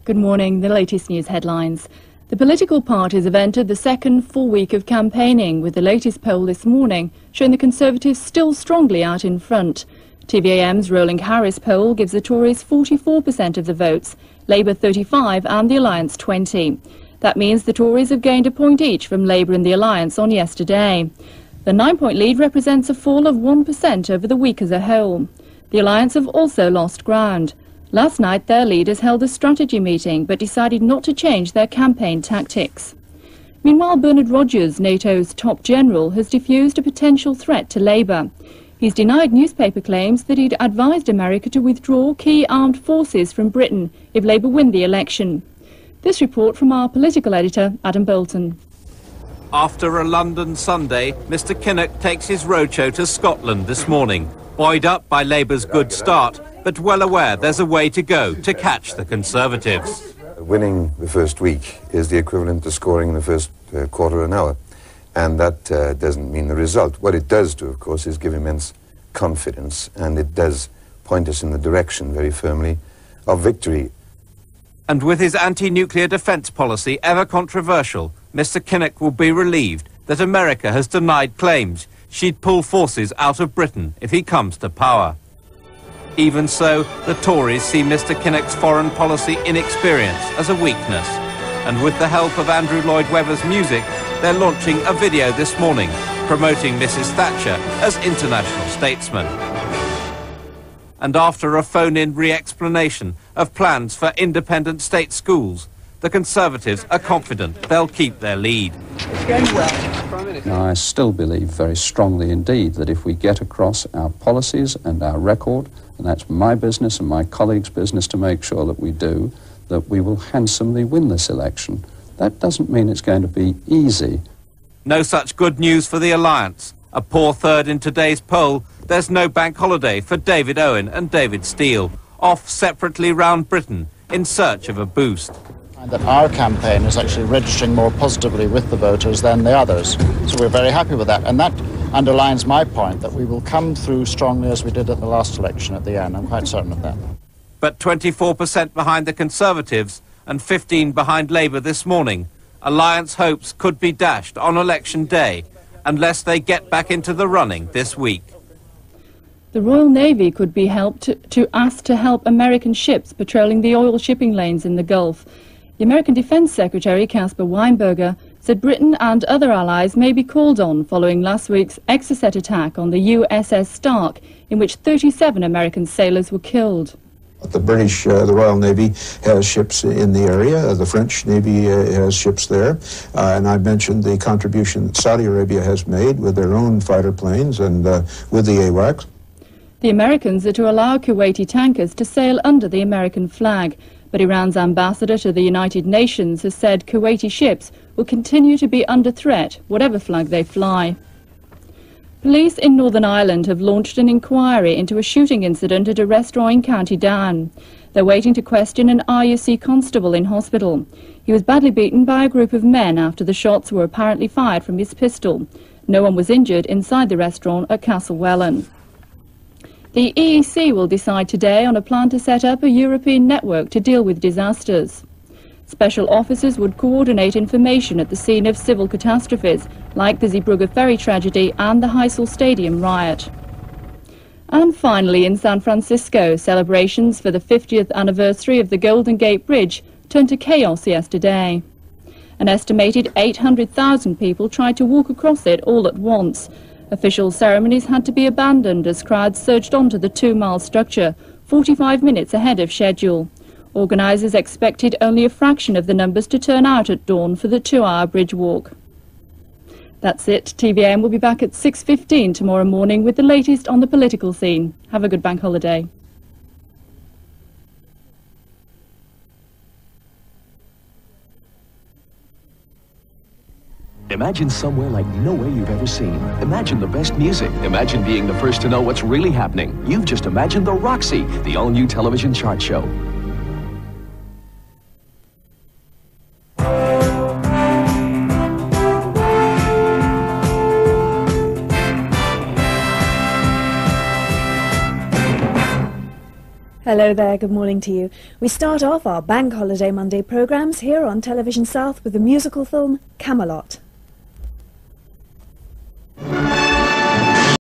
Good morning. The latest news headlines. The political parties have entered the second full week of campaigning, with the latest poll this morning showing the Conservatives still strongly out in front. TVAM's Rolling Harris poll gives the Tories 44% of the votes, Labour 35% and the Alliance 20%. That means the Tories have gained a point each from Labour and the Alliance on yesterday. The 9-point lead represents a fall of 1% over the week as a whole. The Alliance have also lost ground. Last night their leaders held a strategy meeting but decided not to change their campaign tactics. Meanwhile, Bernard Rogers, NATO's top general, has diffused a potential threat to Labour. He's denied newspaper claims that he'd advised America to withdraw key armed forces from Britain if Labour win the election. This report from our political editor, Adam Bolton. After a London Sunday, Mr Kinnock takes his roadshow to Scotland this morning, buoyed up by Labour's good start, but well aware there's a way to go to catch the Conservatives. Winning the first week is the equivalent to scoring in the first quarter of an hour, and that doesn't mean the result. What it does do, of course, is give immense confidence, and it does point us in the direction, very firmly, of victory. And with his anti-nuclear defence policy ever controversial, Mr Kinnock will be relieved that America has denied claims she'd pull forces out of Britain if he comes to power. Even so, the Tories see Mr Kinnock's foreign policy inexperience as a weakness. And with the help of Andrew Lloyd Webber's music, they're launching a video this morning promoting Mrs Thatcher as international statesman. And after a phone-in re-explanation of plans for independent state schools, the Conservatives are confident they'll keep their lead. It's going well. Now, I still believe very strongly indeed that if we get across our policies and our record, and that's my business and my colleagues' business to make sure that we do, that we will handsomely win this election. That doesn't mean it's going to be easy. No such good news for the Alliance. A poor third in today's poll. There's no bank holiday for David Owen and David Steele, off separately round Britain in search of a boost. That our campaign is actually registering more positively with the voters than the others. So we're very happy with that. And that underlines my point that we will come through strongly as we did at the last election at the end. I'm quite certain of that. But 24% behind the Conservatives and 15% behind Labour this morning. Alliance hopes could be dashed on election day unless they get back into the running this week. The Royal Navy could be asked to help American ships patrolling the oil shipping lanes in the Gulf. The American Defense Secretary, Caspar Weinberger, said Britain and other allies may be called on following last week's Exocet attack on the USS Stark, in which 37 American sailors were killed. The British, the Royal Navy has ships in the area. The French Navy has ships there. And I mentioned the contribution that Saudi Arabia has made with their own fighter planes and with the AWACS. The Americans are to allow Kuwaiti tankers to sail under the American flag. But Iran's ambassador to the United Nations has said Kuwaiti ships will continue to be under threat, whatever flag they fly. Police in Northern Ireland have launched an inquiry into a shooting incident at a restaurant in County Down. They're waiting to question an RUC constable in hospital. He was badly beaten by a group of men after the shots were apparently fired from his pistol. No one was injured inside the restaurant at Castlewellan. The EEC will decide today on a plan to set up a European network to deal with disasters. Special officers would coordinate information at the scene of civil catastrophes, like the Zeebrugge ferry tragedy and the Heysel Stadium riot. And finally, in San Francisco, celebrations for the 50th anniversary of the Golden Gate Bridge turned to chaos yesterday. An estimated 800,000 people tried to walk across it all at once. Official ceremonies had to be abandoned as crowds surged onto the 2-mile structure, 45 minutes ahead of schedule. Organisers expected only a fraction of the numbers to turn out at dawn for the 2-hour bridge walk. That's it. TVAM will be back at 6:15 tomorrow morning with the latest on the political scene. Have a good bank holiday. Imagine somewhere like nowhere you've ever seen. Imagine the best music. Imagine being the first to know what's really happening. You've just imagined the Roxy, the all-new television chart show. Hello. Hello there, good morning to you. We start off our Bank Holiday Monday programmes here on Television South with the musical film Camelot.